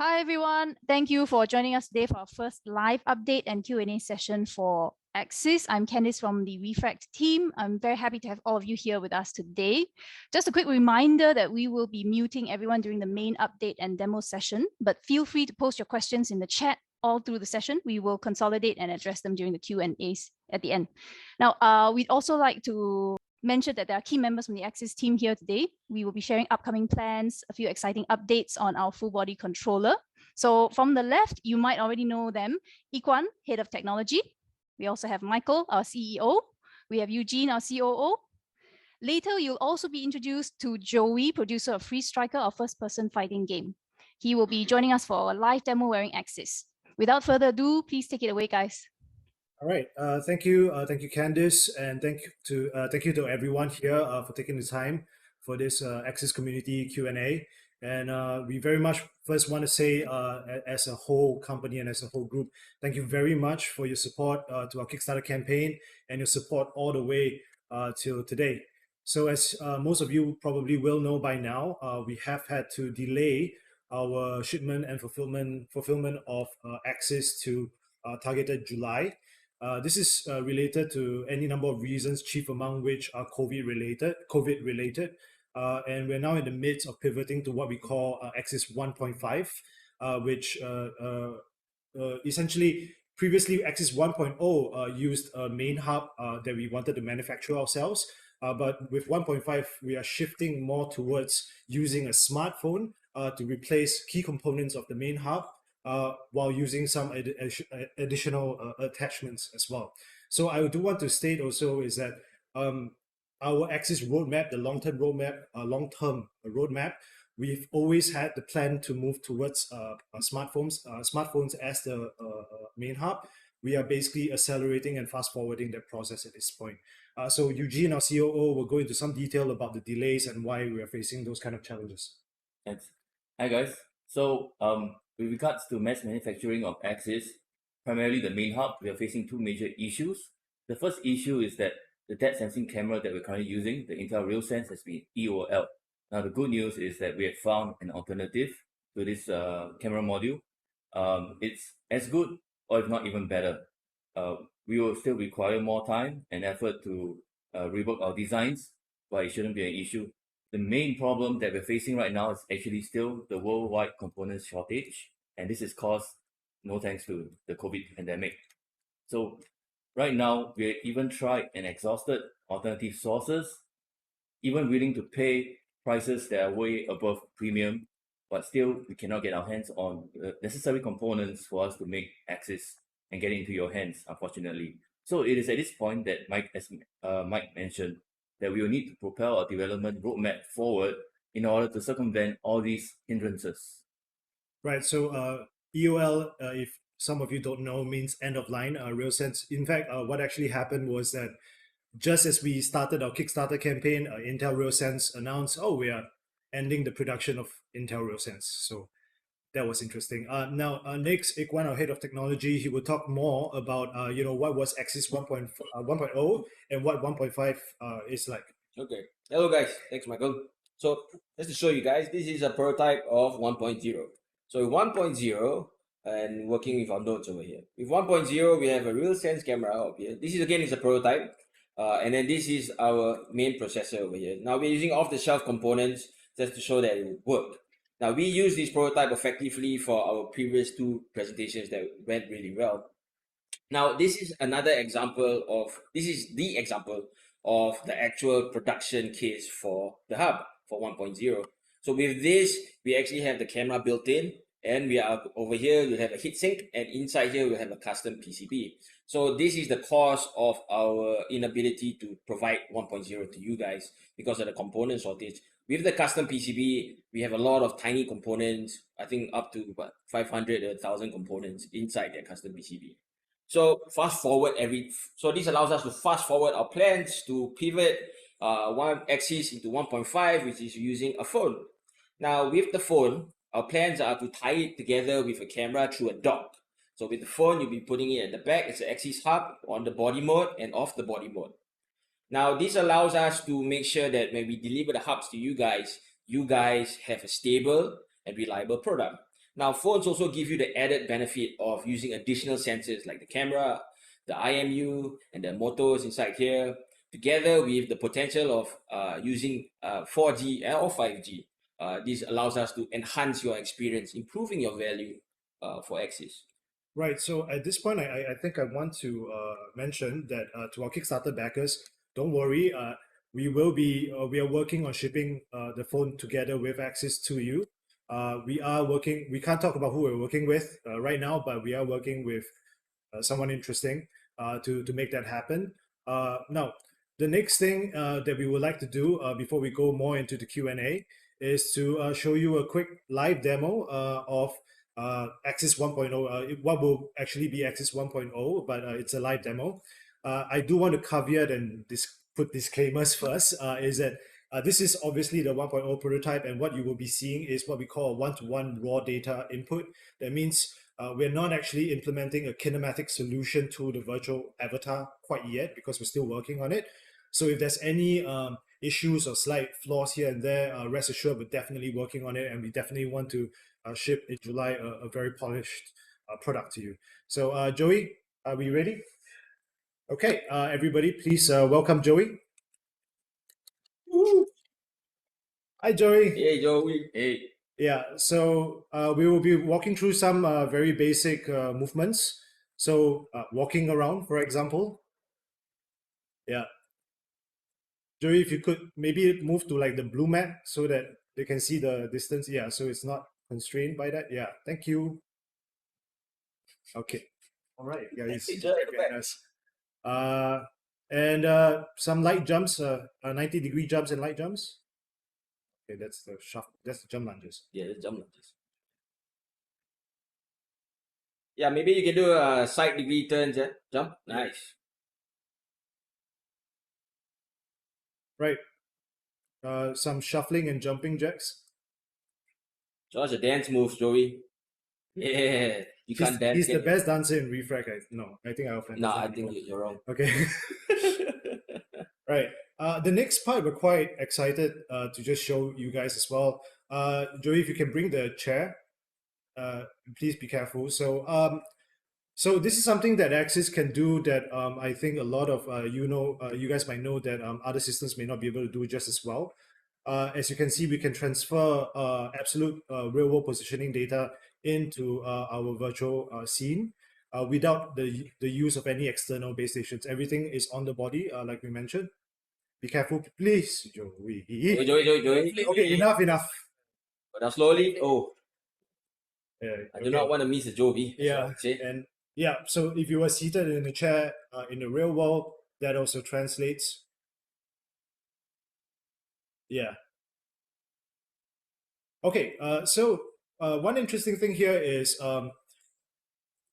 Hi everyone, thank you for joining us today for our first live update and Q&A session for Axis. I'm Candice from the Refract team. I'm very happy to have all of you here with us today. Just a quick reminder that we will be muting everyone during the main update and demo session, but feel free to post your questions in the chat all through the session. We will consolidate and address them during the Q&As at the end. Now, we'd also like to mention that there are key members from the Axis team here today. We will be sharing upcoming plans, a few exciting updates on our full body controller. So from the left, you might already know them. Ikwan, Head of Technology. We also have Michael, our CEO. We have Eugene, our COO. Later, you'll also be introduced to Joey, producer of FreeStriker, our first-person fighting game. He will be joining us for a live demo wearing Axis. Without further ado, please take it away, guys. All right, thank you, Candice, and thank you to everyone here for taking the time for this Axis community Q&A. And we very much first want to say, as a whole company and as a whole group, thank you very much for your support to our Kickstarter campaign and your support all the way till today. So as most of you probably will know by now, we have had to delay our shipment and fulfillment of Axis to targeted July. This is related to any number of reasons, chief among which are COVID related. And we're now in the midst of pivoting to what we call Axis 1.5, which essentially previously Axis 1.0 used a main hub that we wanted to manufacture ourselves. But with 1.5, we are shifting more towards using a smartphone to replace key components of the main hub, while using some additional attachments as well. So I do want to state also is that our Axis roadmap, the long-term roadmap, we've always had the plan to move towards smartphones as the main hub. We are basically accelerating and fast-forwarding that process at this point. So Eugene, our COO, will go into some detail about the delays and why we are facing those kind of challenges. Thanks. Hi guys. So with regards to mass manufacturing of Axis, primarily the main hub, we are facing two major issues. The first issue is that the depth sensing camera that we're currently using, the Intel RealSense, has been EOL. Now the good news is that we have found an alternative to this camera module. It's as good or if not even better. We will still require more time and effort to rework our designs, but it shouldn't be an issue. The main problem that we're facing right now is actually still the worldwide components shortage, and this is caused no thanks to the COVID pandemic. So right now, we've even tried and exhausted alternative sources, even willing to pay prices that are way above premium, but still we cannot get our hands on the necessary components for us to make Axis and get into your hands, unfortunately. So it is at this point that Mike mentioned, that we will need to propel our development roadmap forward in order to circumvent all these hindrances. Right, so EOL, if some of you don't know, means end of line, RealSense. In fact, what actually happened was that just as we started our Kickstarter campaign, Intel RealSense announced, oh, we are ending the production of Intel RealSense. So that was interesting. Now, next, Ikwan, our head of technology, he will talk more about, what was Axis 1.0 and what 1.5 is like. Okay. Hello, guys. Thanks, Michael. So just to show you guys, this is a prototype of 1.0. So 1.0, and working with our notes over here. With 1.0, we have a RealSense camera up here. This is, again, is a prototype. And then this is our main processor over here. Now we're using off-the-shelf components just to show that it will work. Now we use this prototype effectively for our previous two presentations that went really well. Now this is another example of, this is the example of the actual production case for the hub for 1.0. So with this, we actually have the camera built in, and we are over here, you have a heatsink, and inside here we have a custom PCB. So this is the cause of our inability to provide 1.0 to you guys because of the component shortage. With the custom PCB, we have a lot of tiny components, I think up to 500 or 1,000 components inside that custom PCB. So so this allows us to fast forward our plans to pivot one axis into 1.5, which is using a phone. Now with the phone, our plans are to tie it together with a camera through a dock. So with the phone, you'll be putting it at the back. It's an Axis hub on the body mode and off the body mode. Now this allows us to make sure that when we deliver the hubs to you guys have a stable and reliable product. Now, phones also give you the added benefit of using additional sensors like the camera, the IMU, and the motors inside here, together with the potential of using 4G or 5G. This allows us to enhance your experience, improving your value for Axis. Right. So at this point, I think I want to mention that to our Kickstarter backers, don't worry. We are working on shipping the phone together with Axis to you. We are working. We can't talk about who we're working with right now, but we are working with someone interesting to make that happen. Now, the next thing that we would like to do before we go more into the Q&A is to show you a quick live demo of Axis 1.0, what will actually be Axis 1.0, but it's a live demo. I do want to caveat and put disclaimers first, is that this is obviously the 1.0 prototype, and what you will be seeing is what we call a one-to-one raw data input. That means we're not actually implementing a kinematic solution to the virtual avatar quite yet, because we're still working on it. So if there's any issues or slight flaws here and there, rest assured we're definitely working on it, and we definitely want to ship in July a very polished product to you. So Joey, are we ready? Okay, everybody, please welcome Joey. Woo. Hi, Joey. Hey, Joey. Hey. Yeah, so we will be walking through some very basic movements. So walking around, for example. Yeah. Joey, if you could maybe move to like the blue mat so that they can see the distance. Yeah, so it's not constrained by that. Yeah, thank you. Okay. All right, guys. And some light jumps, 90-degree jumps and light jumps. Okay, that's the shuffle. That's the jump lunges. Yeah, the jump lunges. Yeah, maybe you can do a side degree turns. Yeah, jump. Nice. Right. Some shuffling and jumping jacks. So that's a dance move, Joey. Yeah, you can't dance. He's the best dancer in Refract. I think I offended. No, I think you're wrong. Okay. Right. The next part we're quite excited to just show you guys as well. Joey, if you can bring the chair, please be careful. So this is something that Axis can do that I think a lot of you guys might know that other systems may not be able to do just as well. As you can see, we can transfer absolute real-world positioning data into our virtual scene without the use of any external base stations. Everything is on the body, like we mentioned. Be careful, please, Joey. Joey. Okay, enough. But now slowly. Oh, I do not okay. want to miss a Joey. Yeah, and yeah. So if you were seated in a chair in the real world, that also translates. Yeah. Okay. So one interesting thing here is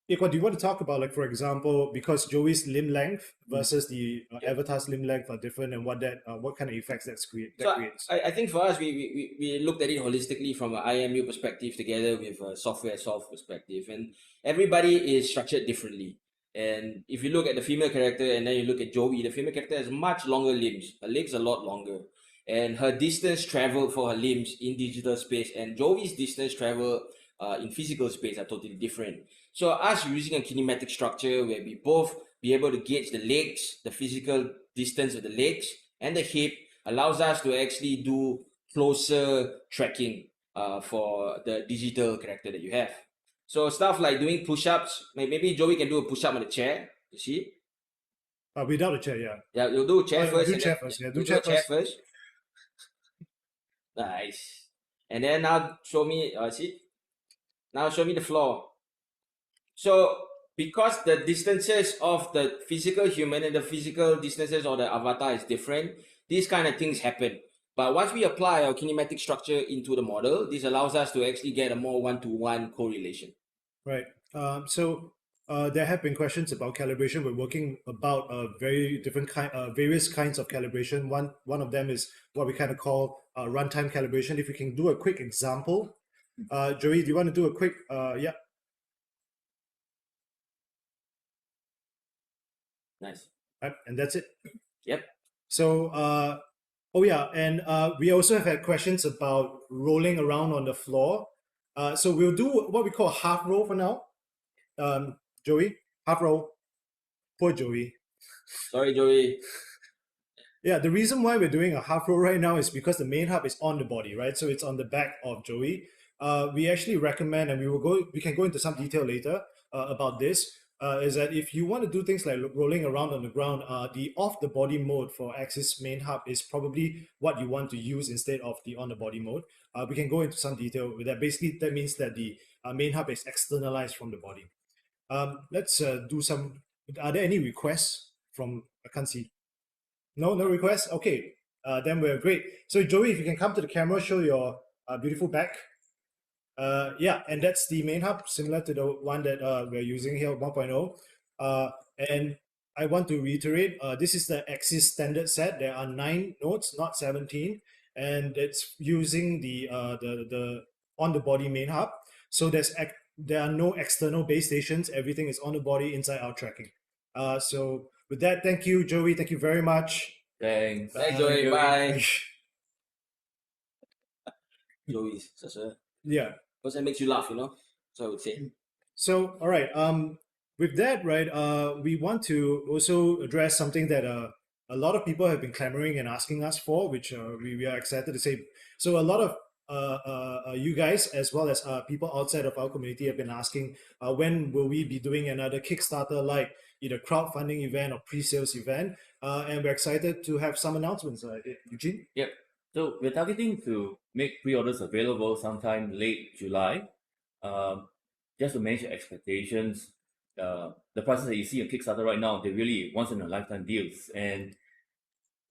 Ikwa, do you want to talk about, like, for example, because Joey's limb length versus the avatar's limb length are different, and what kind of effects that creates? I think for us, we looked at it holistically from an IMU perspective together with a software perspective, and everybody is structured differently. And if you look at the female character and then you look at Joey, the female character has much longer limbs. Her legs are a lot longer, and her distance traveled for her limbs in digital space, and Joey's distance travel in physical space are totally different. So us using a kinematic structure where we both be able to gauge the legs, the physical distance of the legs and the hip, allows us to actually do closer tracking for the digital character that you have. So stuff like doing push-ups, maybe Joey can do a push-up on the chair, you see? Without a chair, yeah. Yeah, you'll do chair first. Do chair first, yeah. Do chair first. Nice. And then now show me, see? Now show me the floor. So because the distances of the physical human and the physical distances of the avatar is different, these kind of things happen. But once we apply our kinematic structure into the model, this allows us to actually get a more one-to-one correlation. Right. So there have been questions about calibration. We're working about very different various kinds of calibration. One of them is what we kind of call runtime calibration. If we can do a quick example, Joey, do you want to do a quick? Yeah. Nice. Right, and that's it. Yep. So, oh yeah, and we also have had questions about rolling around on the floor. So we'll do what we call a half roll for now. Joey, half roll. Poor Joey. Sorry, Joey. Yeah, the reason why we're doing a half roll right now is because the main hub is on the body, right? So it's on the back of Joey. We actually recommend, and we can go into some detail later about this, is that if you want to do things like rolling around on the ground, the off the body mode for Axis main hub is probably what you want to use instead of the on the body mode. We can go into some detail with that. Basically, that means that the main hub is externalized from the body. Let's do some. Are there any requests from? I can't see. No requests. Okay, then we're great. So Joey, if you can come to the camera, show your beautiful back. Yeah, and that's the main hub, similar to the one that we're using here, 1.0. And I want to reiterate, this is the Axis standard set. There are 9 nodes, not 17, and it's using the on the body main hub. So there are no external base stations. Everything is on the body, inside out tracking. So with that, thank you, Joey. Thank you very much. Thanks. Thanks, Joey. Bye. Joey, such a person makes you laugh, So I would say. So all right. With that, right, we want to also address something that a lot of people have been clamoring and asking us for, which we are excited to say. So a lot of you guys, as well as people outside of our community, have been asking when will we be doing another Kickstarter, like either crowdfunding event or pre-sales event, and we're excited to have some announcements. Eugene? Yep. So we're targeting to make pre-orders available sometime late July. Just to manage your expectations, the prices that you see on Kickstarter right now, they're really once-in-a-lifetime deals. And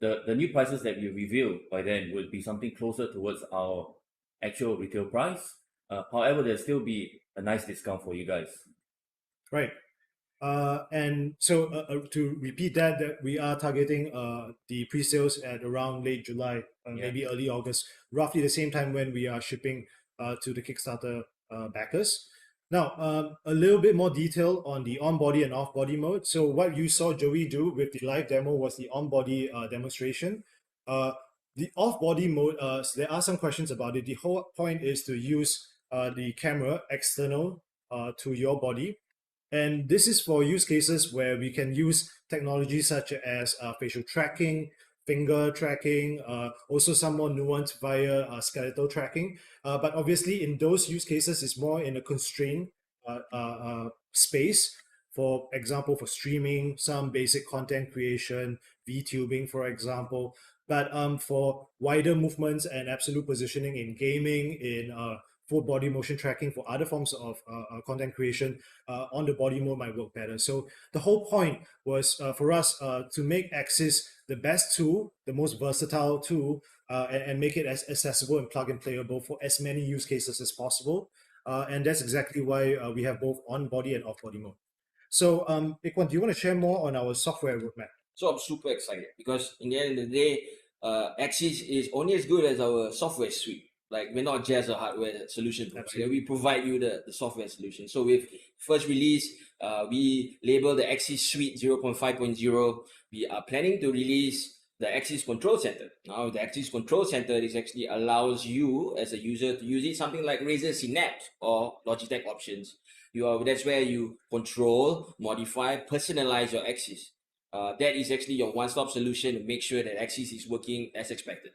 the new prices that we reveal by then would be something closer towards our actual retail price. However, there'll still be a nice discount for you guys. Right. And so to repeat that we are targeting the pre-sales at around late July, maybe early August, roughly the same time when we are shipping to the Kickstarter backers. Now, a little bit more detail on the on-body and off-body mode. So what you saw Joey do with the live demo was the on-body demonstration. The off-body mode, so there are some questions about it. The whole point is to use the camera external to your body. And this is for use cases where we can use technology such as facial tracking, finger tracking, also some more nuanced via skeletal tracking. But obviously in those use cases, it's more in a constrained space. For example, for streaming, some basic content creation, VTubing, for example. But for wider movements and absolute positioning in gaming, in full body motion tracking for other forms of content creation, on the body mode might work better. So the whole point was for us to make Axis the best tool, the most versatile tool, and make it as accessible and plug and playable for as many use cases as possible. And that's exactly why we have both on body and off body mode. So Ikwan, do you want to share more on our software roadmap? So I'm super excited because in the end of the day, Axis is only as good as our software suite. Like, we're not just a hardware solution provider. We provide you the software solution. So with first release, we label the Axis Suite 0.5.0. We are planning to release the Axis Control Center. Now, the Axis Control Center is actually allows you as a user to use it something like Razer Synapse or Logitech Options. That's where you control, modify, personalize your Axis. That is actually your one-stop solution to make sure that Axis is working as expected,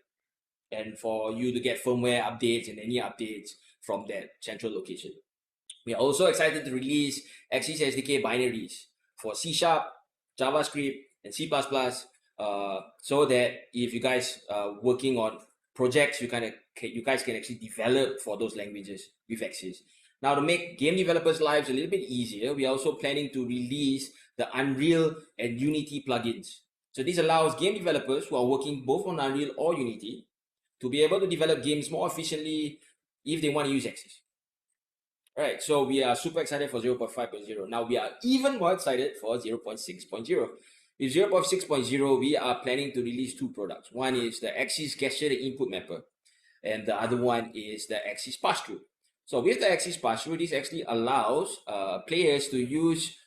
and for you to get firmware updates and any updates from that central location. We are also excited to release Axis SDK binaries for C#, JavaScript, and C++, so that if you guys are working on projects, you guys can actually develop for those languages with Axis. Now, to make game developers' lives a little bit easier, we are also planning to release the Unreal and Unity plugins. So this allows game developers who are working both on Unreal or Unity to be able to develop games more efficiently if they want to use Axis. All right, so we are super excited for 0.5.0. Now we are even more excited for 0.6.0. With 0.6.0, we are planning to release 2 products. One is the Axis Gesture Input Mapper, and the other one is the Axis Pass-Through. So with the Axis Pass-Through, this actually allows players to use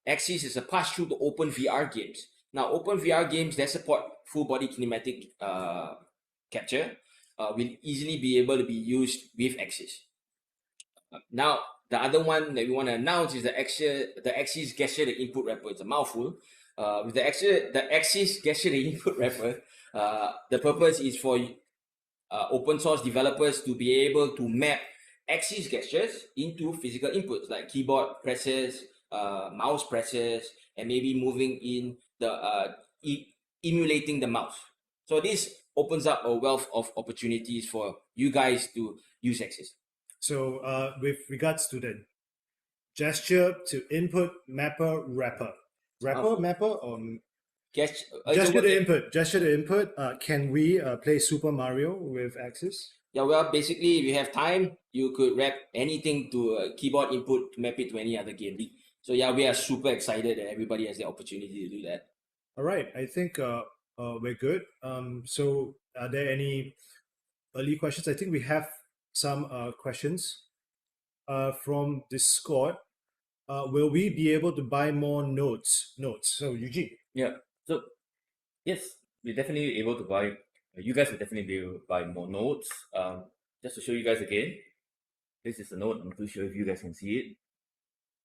Axis as a pass-through to open VR games. Now, open VR games that support full body kinematic capture will easily be able to be used with Axis. Now, the other one that we want to announce is the axis gesture the input wrapper. It's a mouthful. With the axis gesture the input wrapper, the purpose is for open source developers to be able to map axis gestures into physical inputs like keyboard presses, mouse presses, and maybe moving in the emulating the mouse. So this opens up a wealth of opportunities for you guys to use axis. So with regards to the gesture to input mapper wrapper, mapper or gesture to input. Can we play Super Mario with axis? Yeah, well, basically, if you have time, you could wrap anything to a keyboard input to map it to any other game. So yeah, we are super excited that everybody has the opportunity to do that. All right, I think we're good. So are there any early questions? I think we have some questions from Discord. Will we be able to buy more notes? So Eugene. Yeah. So yes, we're definitely able to buy. You guys will definitely be able to buy more nodes. Just to show you guys again, this is a node. I'm not sure if you guys can see it.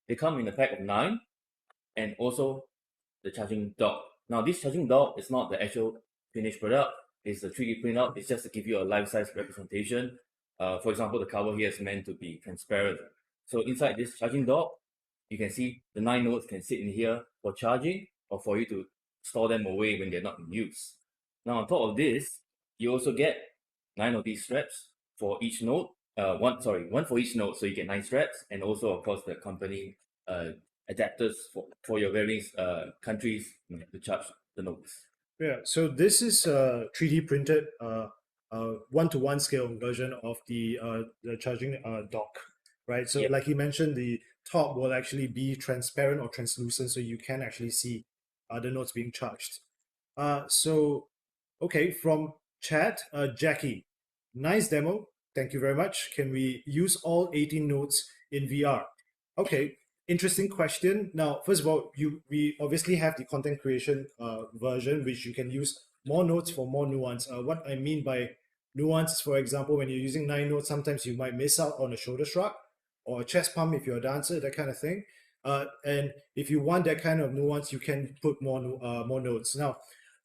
They come in a pack of 9, and also the charging dock. Now, this charging dock is not the actual finished product. It's a 3D printout. It's just to give you a life-size representation. For example, the cover here is meant to be transparent. So inside this charging dock, you can see the 9 nodes can sit in here for charging or for you to store them away when they're not in use. Now, on top of this, you also get 9 of these straps for each node. One for each node, so you get 9 straps, and also, of course, the accompanying adapters for your various countries to charge the nodes. Yeah, so this is a 3D printed 1-to-1 scale version of the charging dock, right? So Yep. like you mentioned, the top will actually be transparent or translucent, so you can actually see the nodes being charged. So, okay, from chat, Jackie, nice demo. Thank you very much. Can we use all 18 nodes in VR? Okay, interesting question. Now, first of all, we obviously have the content creation version, which you can use more nodes for more nuance. What I mean by nuance, for example, when you're using 9 nodes, sometimes you might miss out on a shoulder shrug or a chest pump if you're a dancer, that kind of thing. And if you want that kind of nuance, you can put more nodes. Now,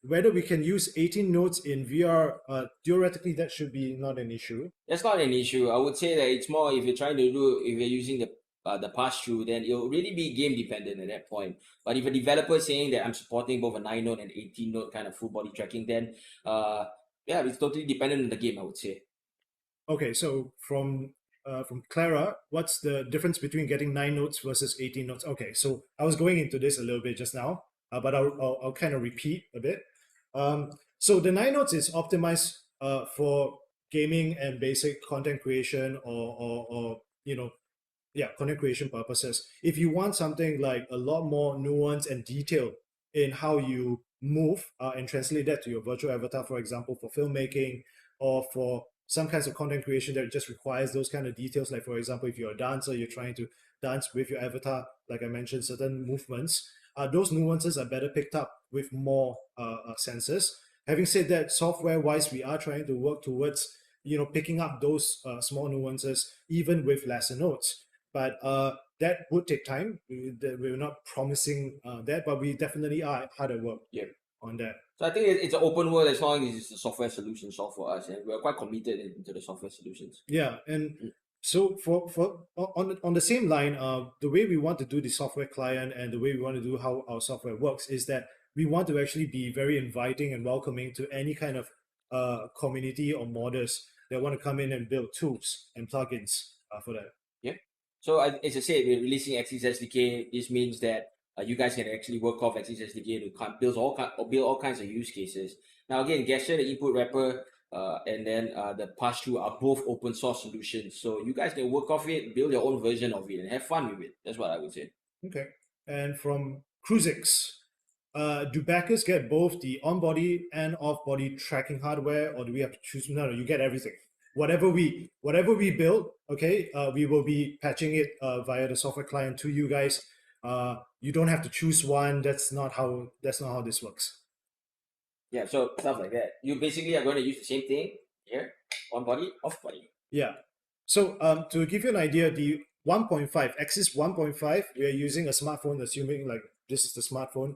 whether we can use 18 nodes in VR, theoretically, that should be not an issue. That's not an issue. I would say that it's more if you're using the pass-through, then it'll really be game dependent at that point. But if a developer is saying that I'm supporting both a 9-node and 18-node kind of full body tracking, then yeah, it's totally dependent on the game, I would say. Okay, so from Clara, what's the difference between getting 9 nodes versus 18 nodes? Okay, so I was going into this a little bit just now, but I'll kind of repeat a bit. So the 9 nodes is optimized for gaming and basic content creation or content creation purposes. If you want something like a lot more nuance and detail in how you move and translate that to your virtual avatar, for example, for filmmaking or for some kinds of content creation that just requires those kind of details, like for example, if you're a dancer, you're trying to dance with your avatar, like I mentioned, certain movements, those nuances are better picked up with more sensors. Having said that, software-wise, we are trying to work towards picking up those small nuances even with lesser nodes. But that would take time. We're not promising that, but we definitely are hard at work on that. So I think it's an open world as long as it's a software solution solved for us, and we're quite committed into the software solutions. Yeah, and so for on the same line, the way we want to do the software client and the way we want to do how our software works is that we want to actually be very inviting and welcoming to any kind of community or modders that want to come in and build tools and plugins for that. Yeah. So as I said, we're releasing Axis SDK. This means that you guys can actually work off Axis SDK to build all kinds of use cases. Now again, Gesture, the input wrapper, and then the pass-through are both open source solutions. So you guys can work off it, build your own version of it, and have fun with it. That's what I would say. Okay. And from Cruisix, do backers get both the on-body and off-body tracking hardware, or do we have to choose? No, you get everything. Whatever we build, okay, we will be patching it via the software client to you guys. You don't have to choose one. That's not how this works. Yeah, so stuff like that. You basically are going to use the same thing here, on body, off body. Yeah. So to give you an idea, the 1.5, Axis 1.5, we are using a smartphone, assuming like this is the smartphone.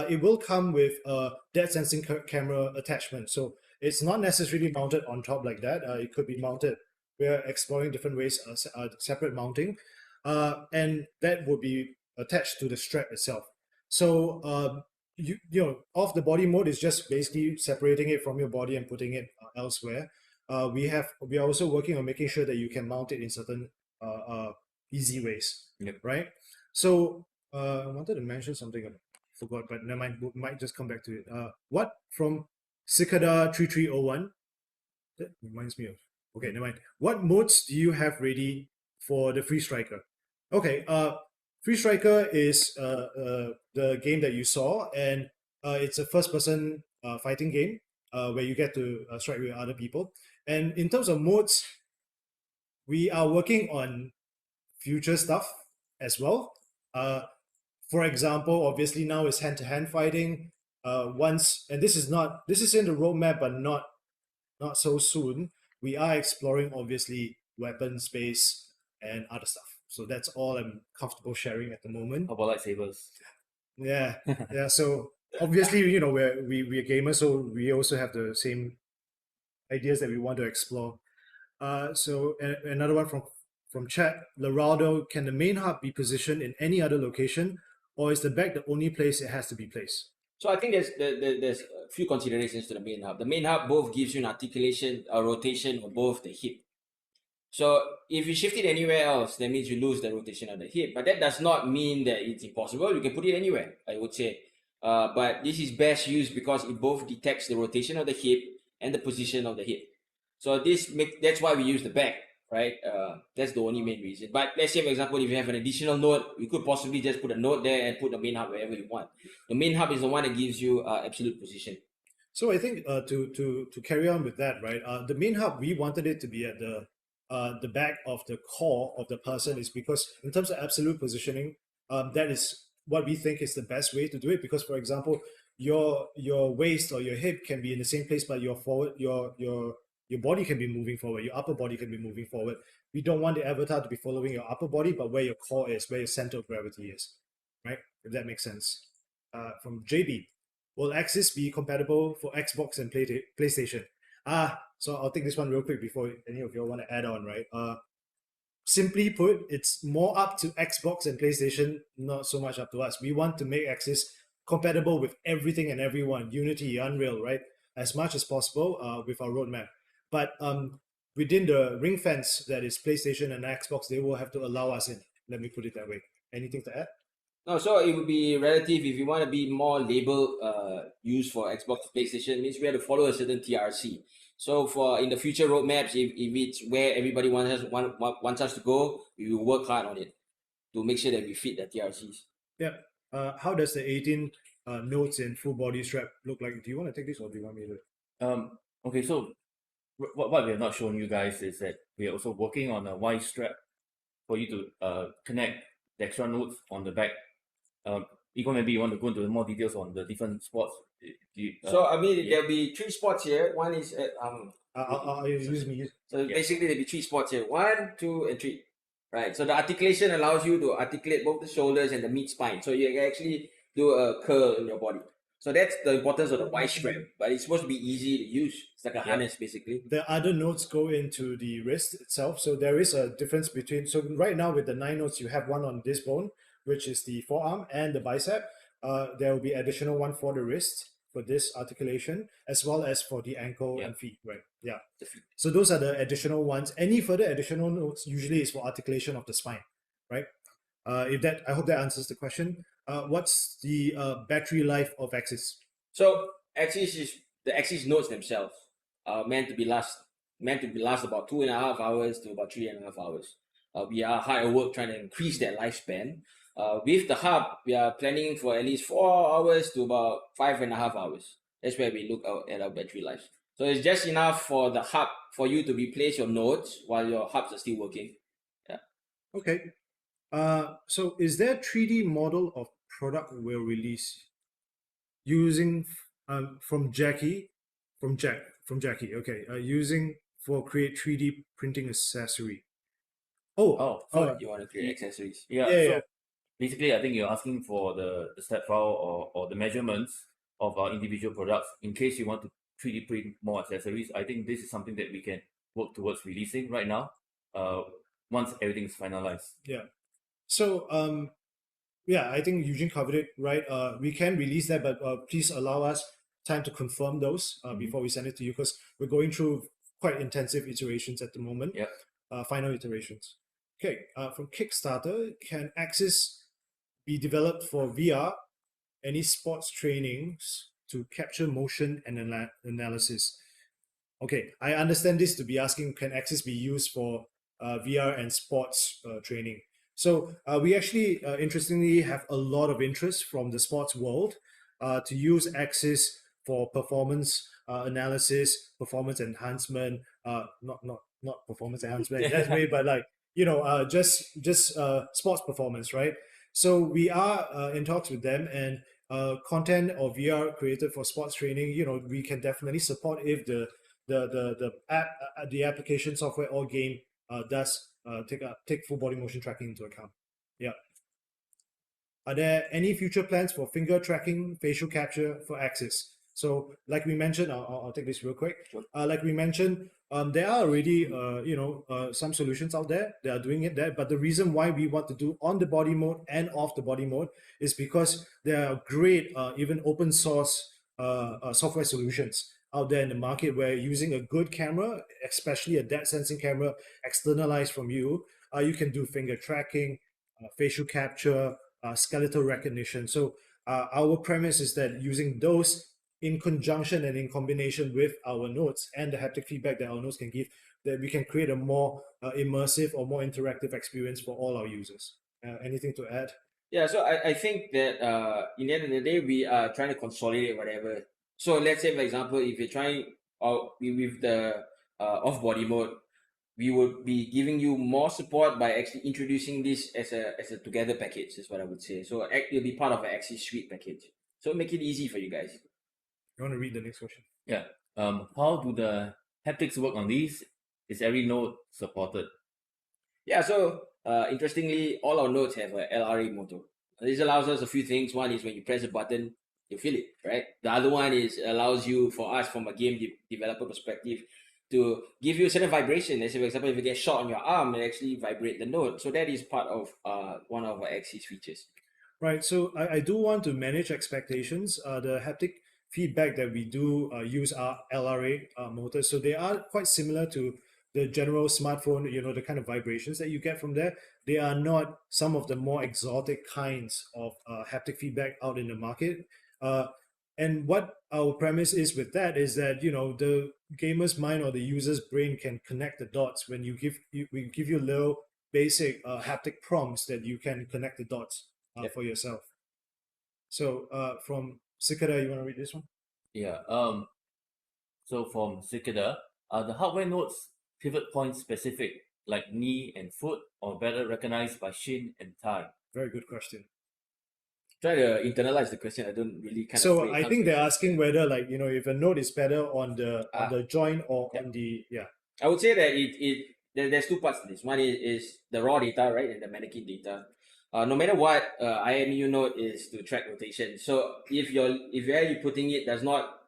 It will come with a depth sensing camera attachment. So it's not necessarily mounted on top like that. It could be mounted. We're exploring different ways, separate mounting. And that would be attached to the strap itself. So you know, off the body mode is just basically separating it from your body and putting it elsewhere. We are also working on making sure that you can mount it in certain easy ways. Yep. Right. So I wanted to mention something, I forgot, but never mind. We might just come back to it. What from Cicada 3301? That reminds me of. Okay, never mind. What modes do you have ready for the FreeStriker? Okay. FreeStriker is the game that you saw, and it's a first-person fighting game where you get to strike with other people. And in terms of modes, we are working on future stuff as well. For example, obviously now it's hand-to-hand fighting. And this is in the roadmap, but not so soon. We are exploring obviously weapon space and other stuff. So that's all I'm comfortable sharing at the moment. How about lightsabers? Yeah, yeah. So obviously, you know, we're gamers, so we also have the same ideas that we want to explore. So another one from chat, Leraldo, can the main hub be positioned in any other location, or is the back the only place it has to be placed? So I think there's a few considerations to the main hub. The main hub both gives you an articulation, a rotation of both the hip. So if you shift it anywhere else, that means you lose the rotation of the hip. But that does not mean that it's impossible. You can put it anywhere, I would say. But this is best used because it both detects the rotation of the hip and the position of the hip. So that's why we use the back, right? That's the only main reason. But let's say, for example, if you have an additional node, we could possibly just put a node there and put the main hub wherever you want. The main hub is the one that gives you absolute position. So I think to carry on with that, right? The main hub, we wanted it to be at the back of the core of the person, is because in terms of absolute positioning, that is what we think is the best way to do it. Because, for example, your waist or your hip can be in the same place, but your body can be moving forward, your upper body can be moving forward. We don't want the avatar to be following your upper body, but where your core is, where your center of gravity is, right? If that makes sense. From JB, will Axis be compatible for Xbox and PlayStation? So I'll take this one real quick before any of you want to add on, right? Simply put, it's more up to Xbox and PlayStation, not so much up to us. We want to make Axis compatible with everything and everyone, Unity, Unreal, right? As much as possible with our roadmap. But within the ring fence that is PlayStation and Xbox, they will have to allow us in. Let me put it that way. Anything to add? No, so it would be relative. If you want to be more label used for Xbox PlayStation, means we have to follow a certain TRC. So for in the future roadmaps, if it's where everybody wants us to go, we will work hard on it to make sure that we fit the TRCs. Yeah. How does the 18 nodes in full body strap look like? Do you want to take this or do you want me to? Okay, so what we have not shown you guys is that we are also working on a Y strap for you to connect the extra nodes on the back. Igor, maybe you want to go into more details on the different spots. So I mean, there'll be 3 spots here. One is at I'll use me. So basically, there'll be 3 spots here. 1, 2, and 3. Right. So the articulation allows you to articulate both the shoulders and the mid spine. So you can actually do a curl in your body. So that's the importance of the Y strap. But it's supposed to be easy to use. It's like a harness, basically. The other nodes go into the wrist itself. So there is a difference between. So right now with the 9 nodes, you have one on this bone, which is the forearm and the bicep. There will be additional one for the wrist for this articulation, as well as for the ankle and feet, right? Yeah. So those are the additional ones. Any further additional nodes usually is for articulation of the spine, right? I hope that answers the question. What's the battery life of Axis? So the Axis nodes themselves are meant to last about 2.5 hours to about 3.5 hours. We are hard at work trying to increase that lifespan. With the hub, we are planning for at least 4 hours to about 5.5 hours. That's where we look at our battery life. So it's just enough for the hub for you to replace your nodes while your hubs are still working. Yeah. Okay. So is there a 3D model of product we'll release using from Jackie? Okay. Using for create 3D printing accessory. You want to create accessories? Yeah. Yeah, So yeah. basically, I think you're asking for the step file or the measurements of our individual products in case you want to 3D print more accessories. I think this is something that we can work towards releasing right now. Once everything is finalized. Yeah. So yeah, I think Eugene covered it right. We can release that, but please allow us time to confirm those before we send it to you, because we're going through quite intensive iterations at the moment. Yep. Final iterations. Okay. From Kickstarter, can Axis be developed for VR? Any sports trainings to capture motion and analysis? Okay, I understand this to be asking, can Axis be used for VR and sports training? So we actually, interestingly, have a lot of interest from the sports world to use Axis for performance analysis, performance enhancement, not performance enhancement in that way, but like, just sports performance, right? So we are in talks with them, and content or VR created for sports training, we can definitely support if the application software or game does take full body motion tracking into account. Yeah. Are there any future plans for finger tracking, facial capture for Axis? So, like we mentioned, I'll take this real quick. Sure. Like we mentioned, there are already some solutions out there. They are doing it there, but the reason why we want to do on the body mode and off the body mode is because there are great even open source software solutions out there in the market where using a good camera, especially a depth sensing camera externalized from you, you can do finger tracking, facial capture, skeletal recognition. So our premise is that using those in conjunction and in combination with our notes and the haptic feedback that our notes can give, that we can create a more immersive or more interactive experience for all our users. Anything to add? Yeah, so I think that in the end of the day, we are trying to consolidate whatever. So let's say, for example, if you're trying with the off-body mode, we would be giving you more support by actually introducing this as a together package, is what I would say. So it'll be part of an Axis Suite package. So make it easy for you guys. You want to read the next question? Yeah. How do the haptics work on these? Is every node supported? Yeah, so interestingly, all our nodes have a LRA motor. This allows us a few things. One is when you press a button, you feel it, right? The other one is allows you, for us, from a game developer perspective, to give you a certain vibration. Let's say, for example, if you get shot on your arm, it actually vibrate the node. So that is part of one of our Axis features. Right. So I do want to manage expectations. The haptic feedback that we do use are LRA motors. So they are quite similar to the general smartphone, the kind of vibrations that you get from there. They are not some of the more exotic kinds of haptic feedback out in the market. And what our premise is with that is that, the gamer's mind or the user's brain can connect the dots when we give you little basic haptic prompts that you can connect the dots for yourself. So from Cicada, you want to read this one? Yeah. So from Cicada, are the hardware nodes pivot point specific, like knee and foot, or better recognized by shin and thigh? Very good question. Try to internalize the question. I don't really kind of. So I think they're asking whether, like, if a node is better on the joint or on the I would say that there's two parts to this. One is the raw data, right, and the mannequin data. No matter what, IMU node is to track rotation. So if where you're putting it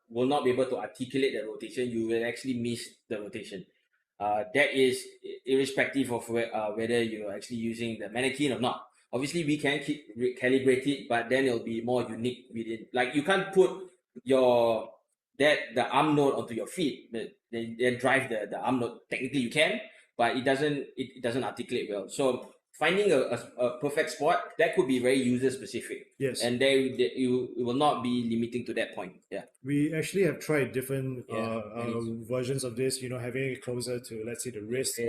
will not be able to articulate the rotation, you will actually miss the rotation. That is irrespective of whether you're actually using the mannequin or not. Obviously, we can calibrate it, but then it'll be more unique within. Like, you can't put the arm node onto your feet, then drive the arm node. Technically, you can, but it doesn't articulate well. So finding a perfect spot that could be very user specific. Yes. And you will not be limiting to that point. Yeah. We actually have tried different versions of this. Having it closer to, let's say, the wrist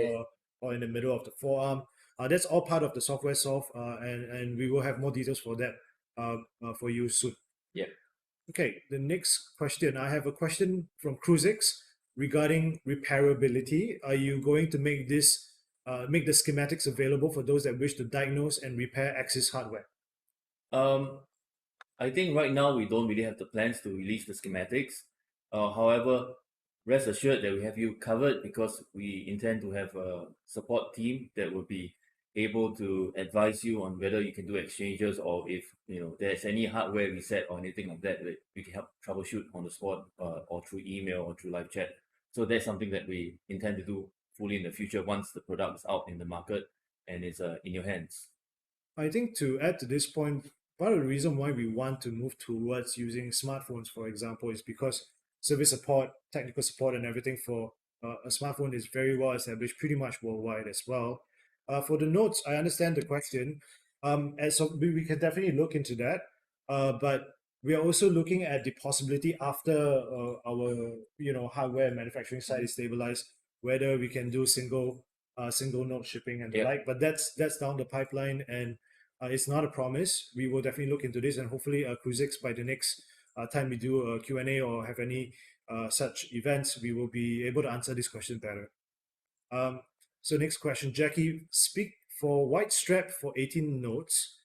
or in the middle of the forearm. That's all part of the software solve, and we will have more details for that for you soon. Yeah. Okay, the next question. I have a question from Cruzix regarding repairability. Are you going to make the schematics available for those that wish to diagnose and repair Axis hardware? I think right now we don't really have the plans to release the schematics. However, rest assured that we have you covered, because we intend to have a support team that will be able to advise you on whether you can do exchanges, or if there's any hardware reset or anything like that, that we can help troubleshoot on the spot, or through email or through live chat. So that's something that we intend to do fully in the future once the product is out in the market and it's in your hands. I think to add to this point, part of the reason why we want to move towards using smartphones, for example, is because service support, technical support, and everything for a smartphone is very well established, pretty much worldwide as well. For the notes, I understand the question, and so we can definitely look into that. But we are also looking at the possibility after our hardware manufacturing side is stabilized, whether we can do single note shipping and the like. But that's down the pipeline, and it's not a promise. We will definitely look into this, and hopefully Cruisix, by the next time we do a Q&A or have any such events, we will be able to answer this question better. So next question, Jackie, speak for white strap for 18 notes.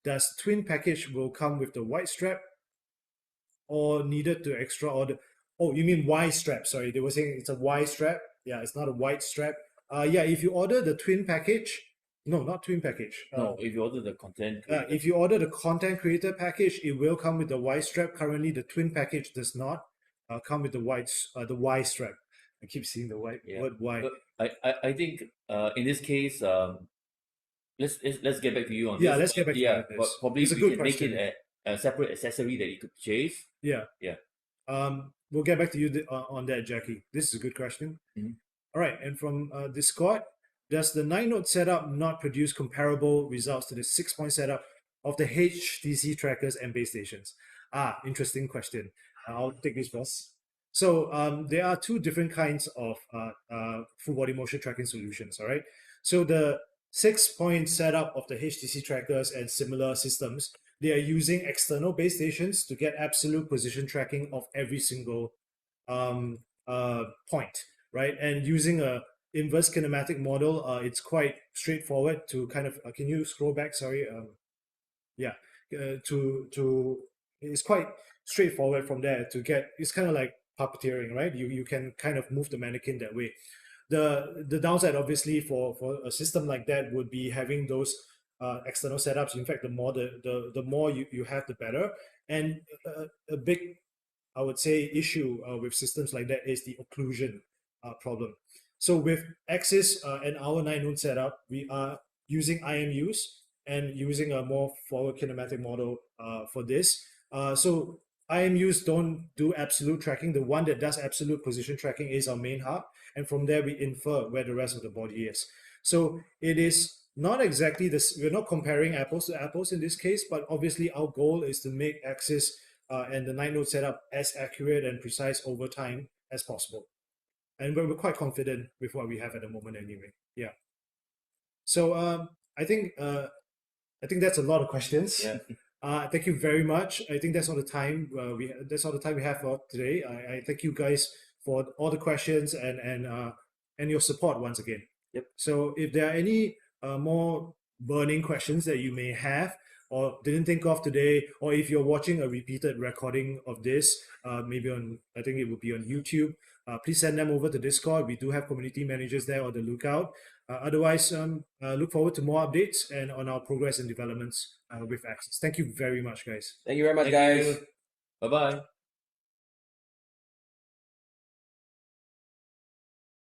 Does twin package will come with the white strap, or needed to extra order? Oh, you mean Y strap? Sorry, they were saying it's a Y strap. Yeah, it's not a white strap. Yeah, if you order the twin package, no, not twin package. No, if you order the content creator. If you order the content creator package, it will come with the Y strap. Currently, the twin package does not come with the Y strap. I keep seeing the word Y. But I think in this case, let's get back to you on this. Yeah, let's get back to you on this. But probably we can make it a separate accessory that you could purchase. Yeah. We'll get back to you on that, Jackie. This is a good question. Mm-hmm. All right, and from Discord, does the 9-node setup not produce comparable results to the 6-point setup of the HTC trackers and base stations? Interesting question. I'll take this first. So there are two different kinds of full body motion tracking solutions, all right? So the 6-point setup of the HTC trackers and similar systems, they are using external base stations to get absolute position tracking of every single point, right? And using a inverse kinematic model, it's quite straightforward to kind of, can you scroll back? Sorry. It's quite straightforward from there to get, it's kind of like puppeteering, right? You can kind of move the mannequin that way. The downside, obviously, for a system like that would be having those external setups. In fact, the more you have, the better. And a big, I would say, issue with systems like that is the occlusion problem. So with Axis and our 9-node setup, we are using IMUs and using a more forward kinematic model for this. So IMUs don't do absolute tracking. The one that does absolute position tracking is our main hub. And from there, we infer where the rest of the body is. So it is not exactly this, we're not comparing apples to apples in this case, but obviously our goal is to make Axis and the 9-node setup as accurate and precise over time as possible. And we're quite confident with what we have at the moment anyway. Yeah. So I think that's a lot of questions. Yeah. Thank you very much. I think that's all the time we have for today. I thank you guys for all the questions and your support once again. Yep. So if there are any more burning questions that you may have or didn't think of today, or if you're watching a repeated recording of this, maybe I think it will be on YouTube, please send them over to Discord. We do have community managers there on the lookout. Otherwise, look forward to more updates and on our progress and developments with Axis. Thank you very much, guys. Thank you very much, guys. Bye-bye.